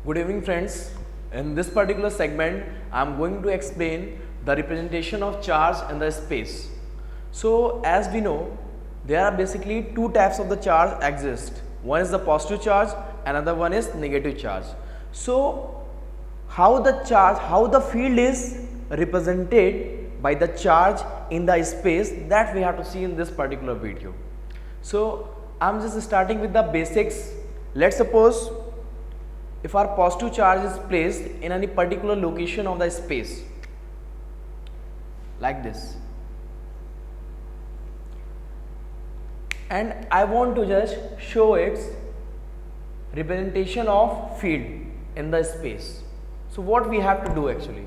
Good evening friends. In this particular segment, I am going to explain the representation of charge in the space. So as we know, there are basically two types of the charge exist. One is the positive charge, another one is negative charge. So how the field is represented by the charge in the space, that we have to see in this particular video. So I am just starting with the basics. Let's suppose if our positive charge is placed in any particular location of the space like this, and I want to just show its representation of field in the space. So what we have to do actually,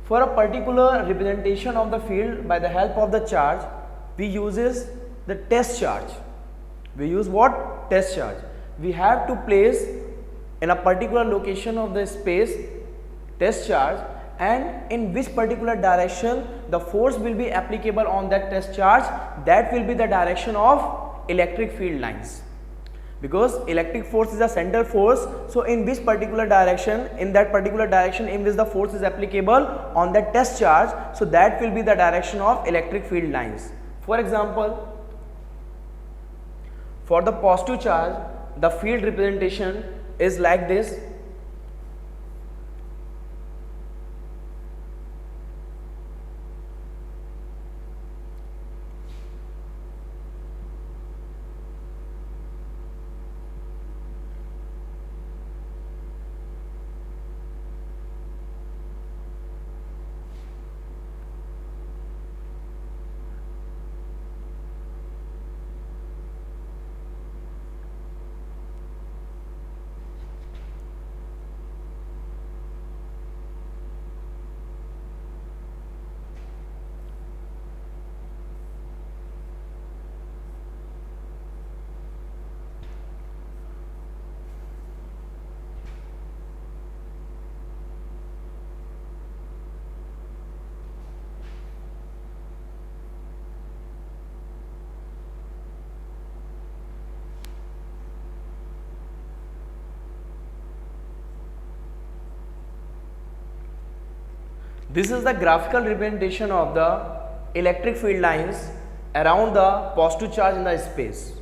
for a particular representation of the field by the help of the charge, we uses the test charge. We use what? Test charge. We have to place in a particular location of the space test charge, and in which particular direction the force will be applicable on that test charge, that will be the direction of electric field lines. Because electric force is a central force, so in which particular direction, in that particular direction in which the force is applicable on that test charge, so that will be the direction of electric field lines. For example, for the positive charge, the field representation is like this. This is the graphical representation of the electric field lines around the positive charge in the space.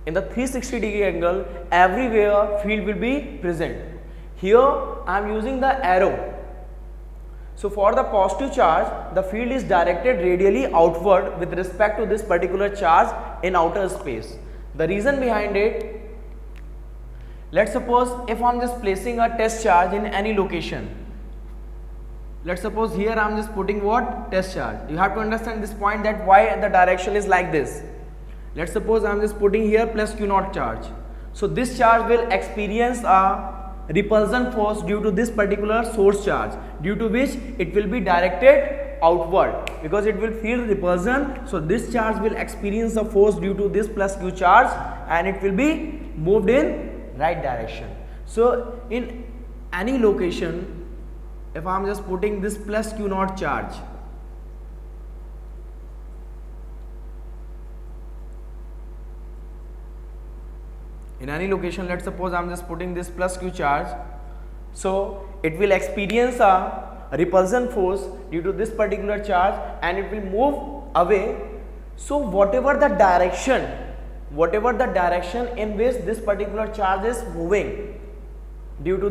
In the 360-degree angle, everywhere field will be present. Here I am using the arrow. So for the positive charge, the field is directed radially outward with respect to this particular charge in outer space. The reason behind it, let's suppose if I am just placing a test charge in any location. Let's suppose here I am just putting what? Test charge. You have to understand this point, that why the direction is like this. Let's suppose I am just putting here plus Q naught charge. So this charge will experience a repulsion force due to this particular source charge, due to which it will be directed outward because it will feel repulsion. So this charge will experience a force due to this plus Q charge, and it will be moved in right direction. So in any location, if I am just putting this plus Q naught charge, in any location, let's suppose I am just putting this plus Q charge, so it will experience a repulsion force due to this particular charge, and it will move away. So whatever the direction in which this particular charge is moving due to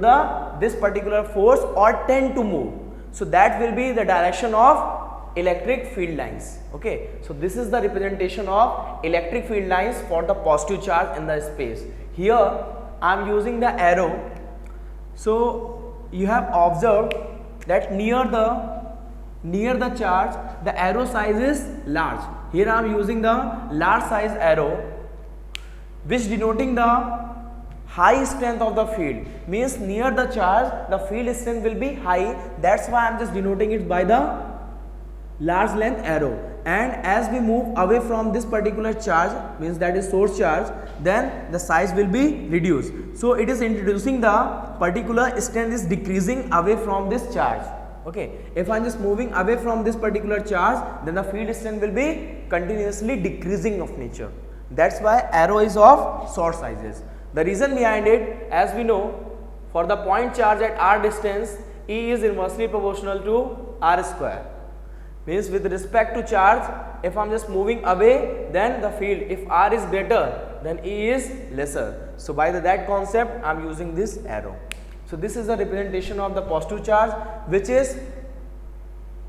this particular force or tend to move, so that will be the direction of electric field lines. Okay, so this is the representation of electric field lines for the positive charge in the space. Here I am using the arrow. So you have observed that near the charge the arrow size is large. Here I am using the large size arrow, which denoting the high strength of the field, means near the charge the field strength will be high. That's why I am just denoting it by the large length arrow. And as we move away from this particular charge, means that is source charge, then the size will be reduced. So it is introducing the particular strength is decreasing away from this charge. Okay, if I am just moving away from this particular charge, then the field strength will be continuously decreasing of nature. That's why arrow is of short sizes. The reason behind it, as we know, for the point charge at r distance, E is inversely proportional to r square. Means with respect to charge, if I am just moving away, then the field, if r is greater, then E is lesser. So by that concept, I am using this arrow. So this is the representation of the positive charge, which is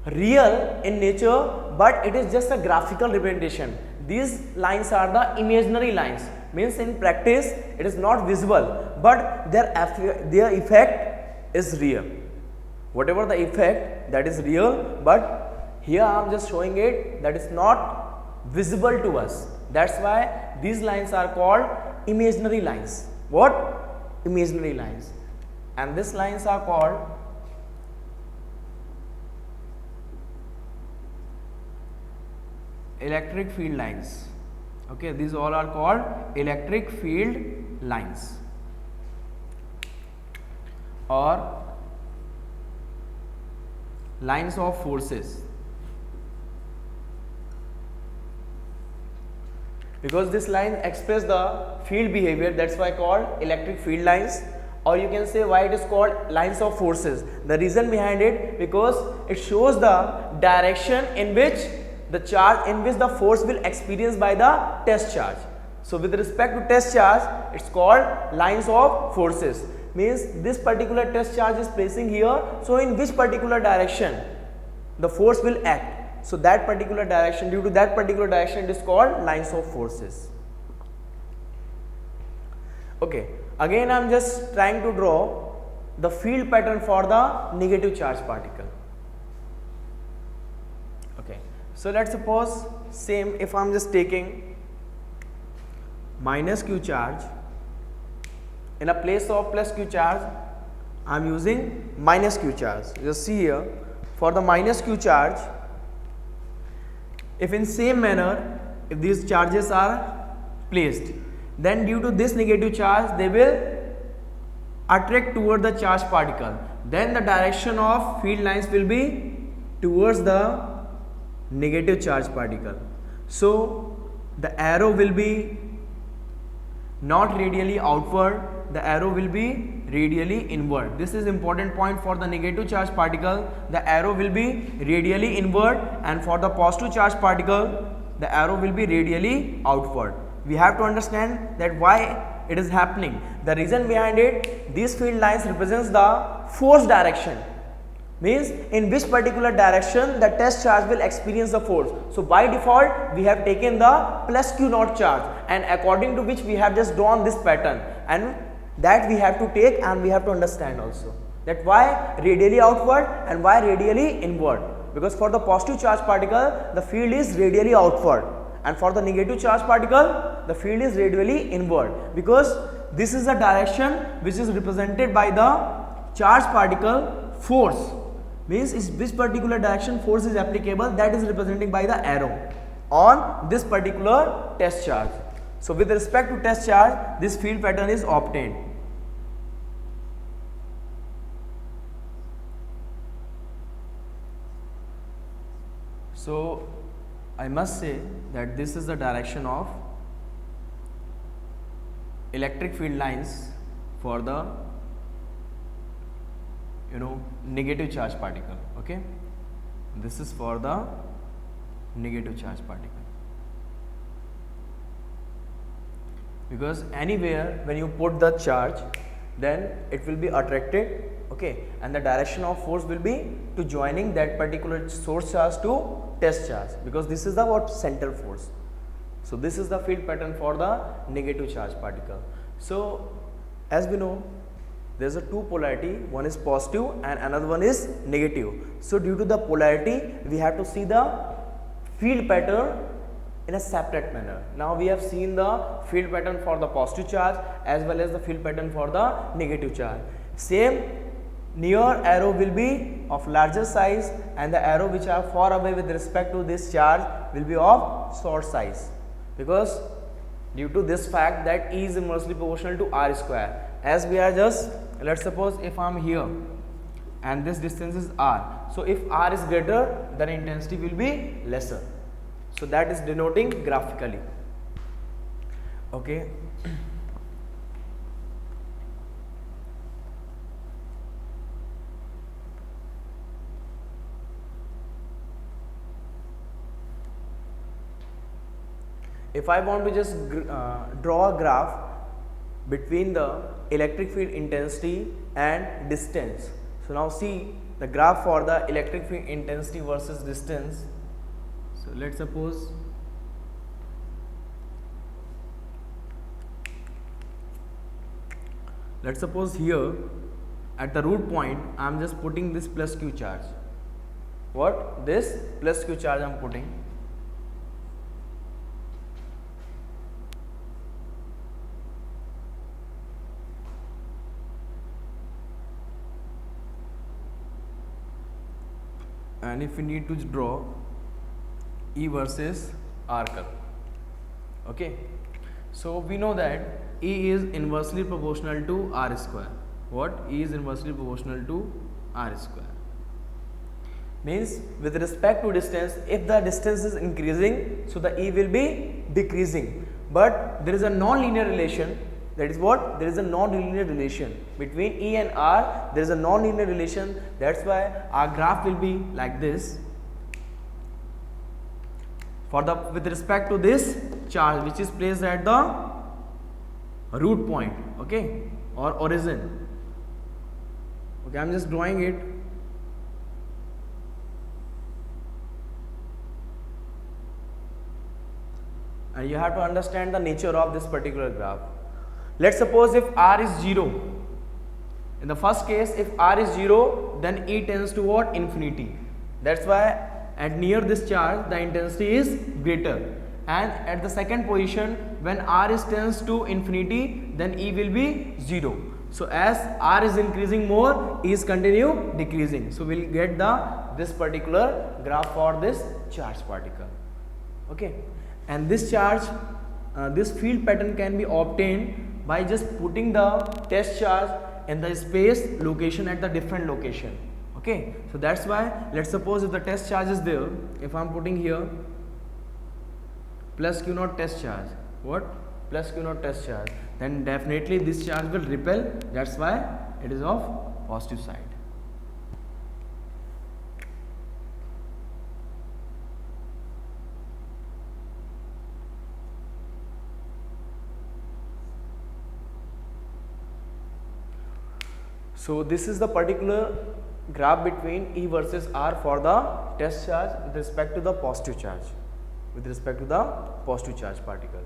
real in nature, but it is just a graphical representation. These lines are the imaginary lines. Means in practice it is not visible, but their effect is real. Whatever the effect, that is real, but here I am just showing it that is not visible to us. That's why these lines are called imaginary lines. What? Imaginary lines. And these lines are called electric field lines. Okay, these all are called electric field lines or lines of forces, because this line express the field behavior, that's why called electric field lines. Or you can say why it is called lines of forces. The reason behind it, because it shows the direction in which the charge, in which the force will experience by the test charge. So with respect to test charge, it's called lines of forces. Means this particular test charge is placing here, so in which particular direction the force will act. So that particular direction, due to that particular direction, it is called lines of forces. Okay, again I am just trying to draw the field pattern for the negative charge particle. Okay, so let's suppose same, if I am just taking minus q charge, in a place of plus q charge I am using minus q charge. Just see here, for the minus q charge, if in same manner, if these charges are placed, then due to this negative charge they will attract toward the charged particle. Then the direction of field lines will be towards the negative charge particle. So the arrow will be not radially outward, the arrow will be radially inward. This is important point. For the negative charge particle, the arrow will be radially inward, and for the positive charge particle, the arrow will be radially outward. We have to understand that why it is happening. The reason behind it, these field lines represents the force direction. Means in which particular direction the test charge will experience the force. So by default we have taken the plus q naught charge, and according to which we have just drawn this pattern, and that we have to take and we have to understand also that why radially outward and why radially inward. Because for the positive charge particle the field is radially outward, and for the negative charge particle the field is radially inward, because this is the direction which is represented by the charge particle force. Means is which particular direction force is applicable, that is represented by the arrow on this particular test charge. So with respect to test charge, this field pattern is obtained. So I must say that this is the direction of electric field lines for the negative charge particle. Okay, this is for the negative charge particle, because anywhere when you put the charge, then it will be attracted. Okay, and the direction of force will be to joining that particular source charge to test charge, because this is the what center force. So this is the field pattern for the negative charge particle. So as we know, there is a two polarity, one is positive and another one is negative. So due to the polarity we have to see the field pattern in a separate manner. Now we have seen the field pattern for the positive charge as well as the field pattern for the negative charge. Same, near arrow will be of larger size and the arrow which are far away with respect to this charge will be of short size, because due to this fact that E is inversely proportional to r square. As we are just, let's suppose if I am here and this distance is r, so if r is greater then intensity will be lesser. So that is denoting graphically. Okay. if I want to just draw a graph between the electric field intensity and distance. So now see the graph for the electric field intensity versus distance. So let's suppose here at the root point I am just putting this plus q charge. What? This plus q charge I am putting. And if we need to draw E versus R curve. Okay. So we know that E is inversely proportional to R square. What? E is inversely proportional to R square. Means with respect to distance, if the distance is increasing, so the E will be decreasing. But there is a non-linear relation. That is what? There is a non-linear relation between E and R. There is a non-linear relation. That's why our graph will be like this. For the with respect to this charge which is placed at the root point, okay, or origin. Okay, I am just drawing it. And you have to understand the nature of this particular graph. Let's suppose if R is 0. In the first case, if R is 0, then E tends to what? Infinity. That's why at near this charge, the intensity is greater. And at the second position, when R is tends to infinity, then E will be 0. So as R is increasing more, E is continue decreasing. So we'll get this particular graph for this charge particle. Okay. And this charge, this field pattern can be obtained by just putting the test charge in the space location at the different location. Okay, so that's why let's suppose if the test charge is there, if I'm putting here plus q naught test charge, what? Plus q naught test charge, then definitely this charge will repel. That's why it is of positive side. So this is the particular graph between E versus R for the test charge with respect to the positive charge, particle.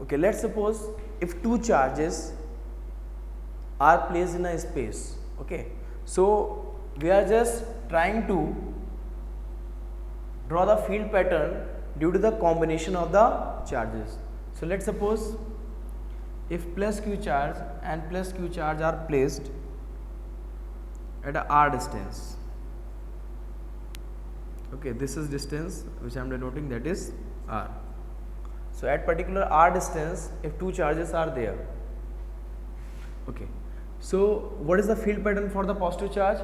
Okay, let's suppose if two charges are placed in a space. Okay, so we are just trying to draw the field pattern due to the combination of the charges. So let's suppose if plus q charge and plus q charge are placed at a r distance. Okay, this is distance which I am denoting, that is r. So at particular r distance, if two charges are there, okay, so what is the field pattern for the positive charge?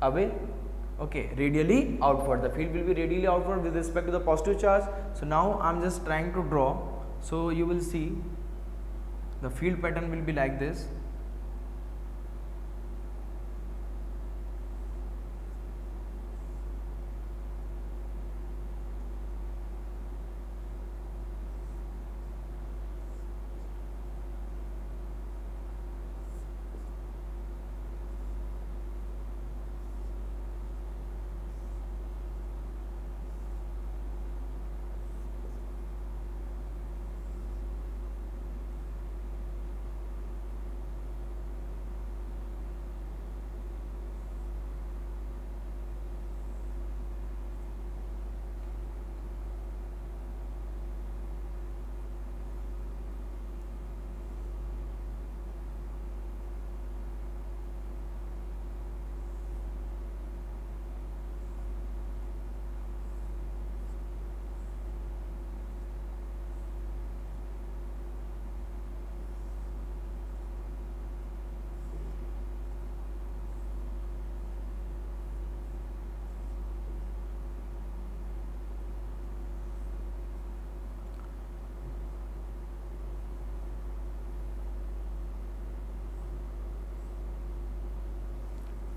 Away, okay, radially outward. The field will be radially outward with respect to the positive charge. So now I am just trying to draw. So you will see the field pattern will be like this.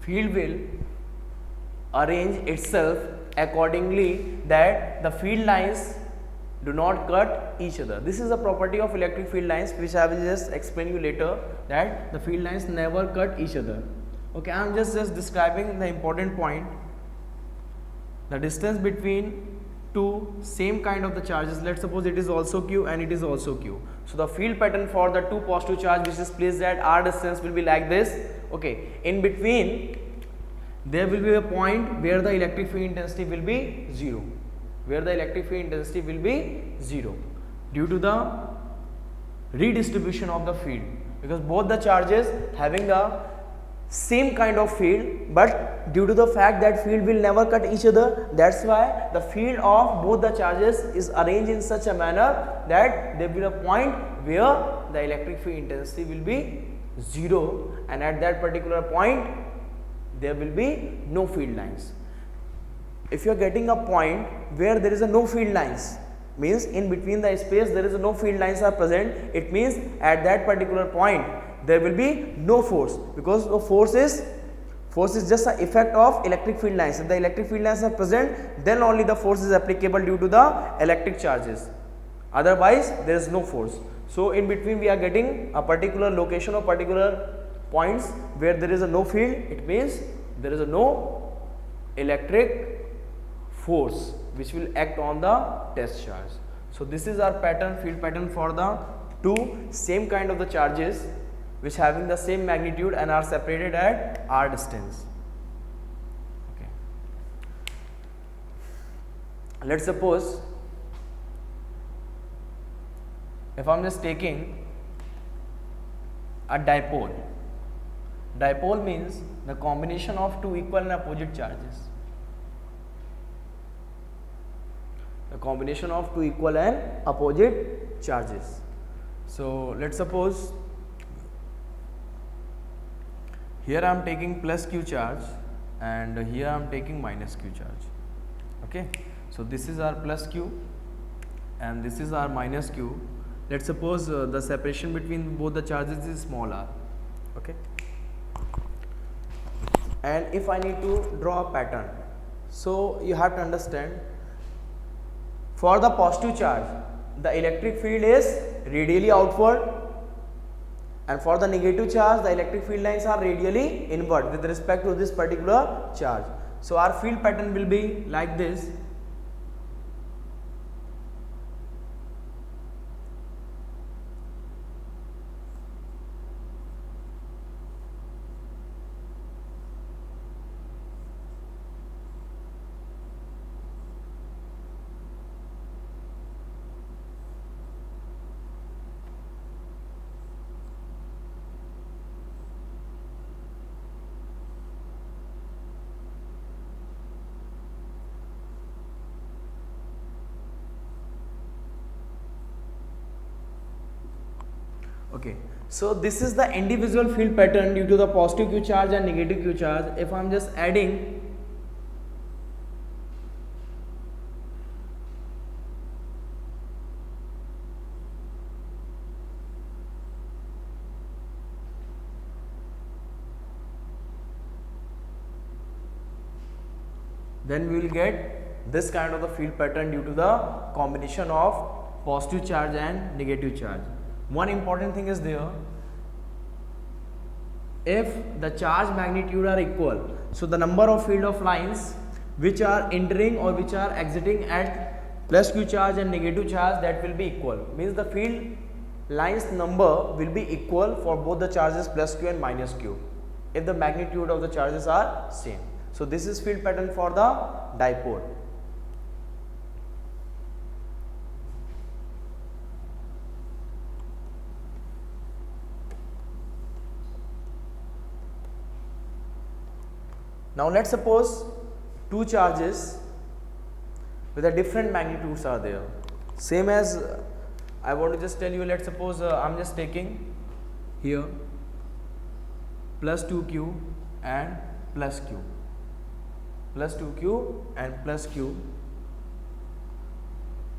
field will arrange itself accordingly that the field lines do not cut each other. This is a property of electric field lines which I will just explain you later, that the field lines never cut each other. Okay, I am just describing the important point. The distance between two same kind of the charges, let's suppose it is also Q and it is also Q. So the field pattern for the two positive charge which is placed at r distance will be like this. Okay, in between there will be a point where the electric field intensity will be 0, where the electric field intensity will be 0 due to the redistribution of the field, because both the charges having the same kind of field, but due to the fact that field will never cut each other, that's why the field of both the charges is arranged in such a manner that there will be a point where the electric field intensity will be 0, and at that particular point there will be no field lines. If you are getting a point where there is a no field lines, means in between the space there is a no field lines are present, it means at that particular point there will be no force, because the force is just an effect of electric field lines. If the electric field lines are present, then only the force is applicable due to the electric charges, otherwise there is no force. So in between we are getting a particular location or particular points where there is a no field, it means there is a no electric force which will act on the test charge. So this is our pattern, field pattern for the two same kind of the charges which having the same magnitude and are separated at r distance. Okay. Let's suppose if I am just taking a dipole. Dipole means the combination of two equal and opposite charges. The combination of two equal and opposite charges. So let's suppose here I am taking plus Q charge and here I am taking minus Q charge. Okay, so this is our plus Q and this is our minus Q. Let's suppose the separation between both the charges is small r. Okay, and if I need to draw a pattern, so you have to understand, for the positive charge the electric field is radially outward, and for the negative charge the electric field lines are radially inward with respect to this particular charge. So our field pattern will be like this. Okay, so this is the individual field pattern due to the positive Q charge and negative Q charge. If I am just adding then we will get this kind of the field pattern due to the combination of positive charge and negative charge. One important thing is there, if the charge magnitude are equal, so the number of field of lines which are entering or which are exiting at plus Q charge and negative charge, that will be equal, means the field lines number will be equal for both the charges plus Q and minus Q if the magnitude of the charges are same. So this is field pattern for the dipole. Now let's suppose two charges with a different magnitudes are there. Same as I want to just tell you, let's suppose I'm just taking here plus 2Q and plus Q, plus 2Q and plus Q.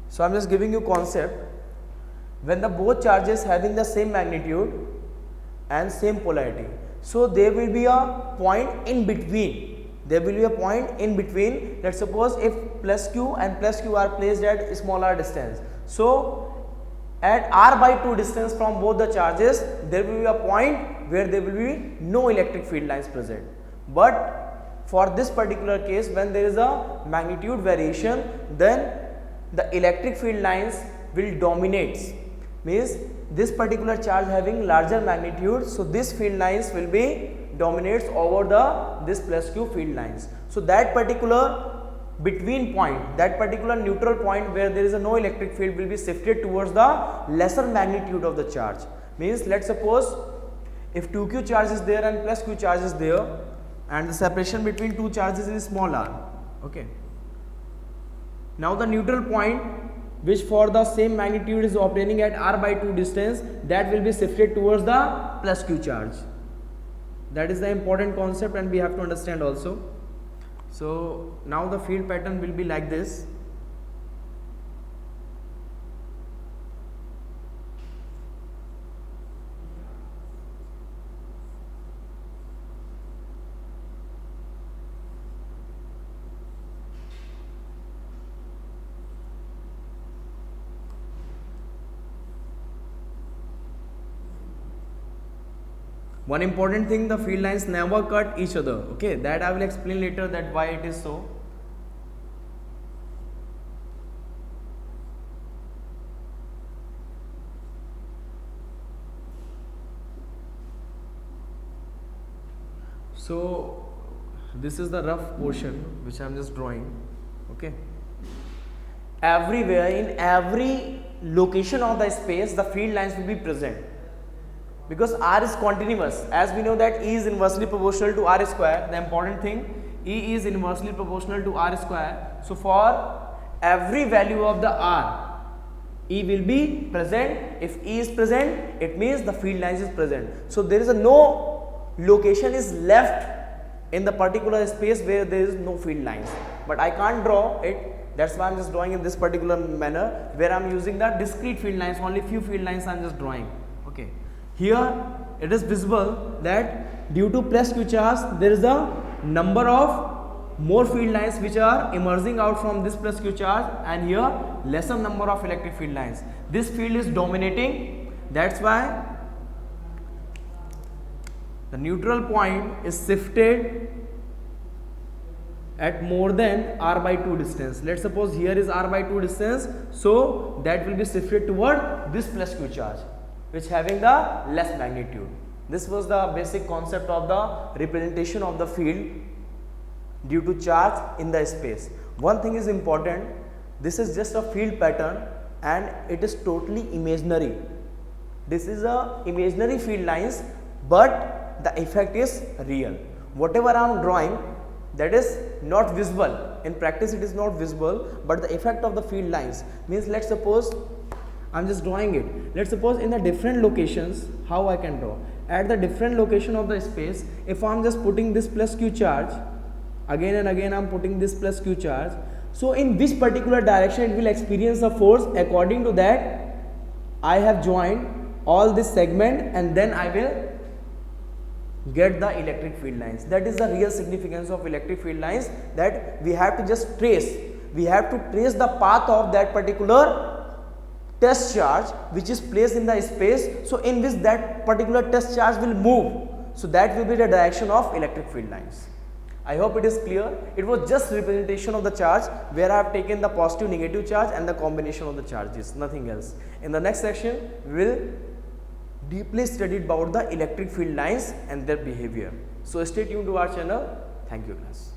So I'm just giving you concept, when the both charges having the same magnitude and same polarity, So there will be a point in between. There will be a point in between. Let's suppose if plus q and plus q are placed at smaller distance. So at r by 2 distance from both the charges, there will be a point where there will be no electric field lines present. But for this particular case, when there is a magnitude variation, then the electric field lines will dominate. Means this particular charge having larger magnitude, so this field lines will be dominates over this plus q field lines. So that particular between point, that particular neutral point where there is a no electric field will be shifted towards the lesser magnitude of the charge. Means let's suppose if 2q charge is there and plus q charge is there, and the separation between two charges is small r. Okay. Now the neutral point, which for the same magnitude is obtaining at r by 2 distance, that will be shifted towards the plus q charge. That is the important concept and we have to understand also. So now the field pattern will be like this. One important thing, the field lines never cut each other. Okay, that I will explain later that why it is so. So this is the rough portion which I am just drawing. Okay. Everywhere, in every location of the space, the field lines will be present. Because r is continuous, as we know that E is inversely proportional to r square, the important thing, E is inversely proportional to r square. So for every value of the r, E will be present. If E is present, it means the field lines is present. So there is no location is left in the particular space where there is no field lines. But I can't draw it. That's why I am just drawing in this particular manner, where I am using the discrete field lines. Only few field lines I am just drawing. Okay. Here it is visible that due to plus q charge, there is a number of more field lines which are emerging out from this plus q charge, and here lesser number of electric field lines. This field is dominating. That's why the neutral point is shifted at more than r by 2 distance. Let's suppose here is r by 2 distance, so that will be shifted toward this plus q charge, which having the less magnitude. This was the basic concept of the representation of the field due to charge in the space. One thing is important, this is just a field pattern and it is totally imaginary. This is a imaginary field lines, but the effect is real. Whatever I am drawing, that is not visible. In practice it is not visible, but the effect of the field lines means, let's suppose I am just drawing it. Let's suppose in the different locations, how I can draw. At the different location of the space, if I am just putting this plus q charge, again and again I am putting this plus q charge. So in which particular direction it will experience the force, according to that I have joined all this segment and then I will get the electric field lines. That is the real significance of electric field lines, that we have to just trace. We have to trace the path of that particular test charge which is placed in the space, so in which that particular test charge will move. So that will be the direction of electric field lines. I hope it is clear. It was just representation of the charge where I have taken the positive negative charge and the combination of the charges, nothing else. In the next section we will deeply study about the electric field lines and their behavior. So stay tuned to our channel. Thank you class.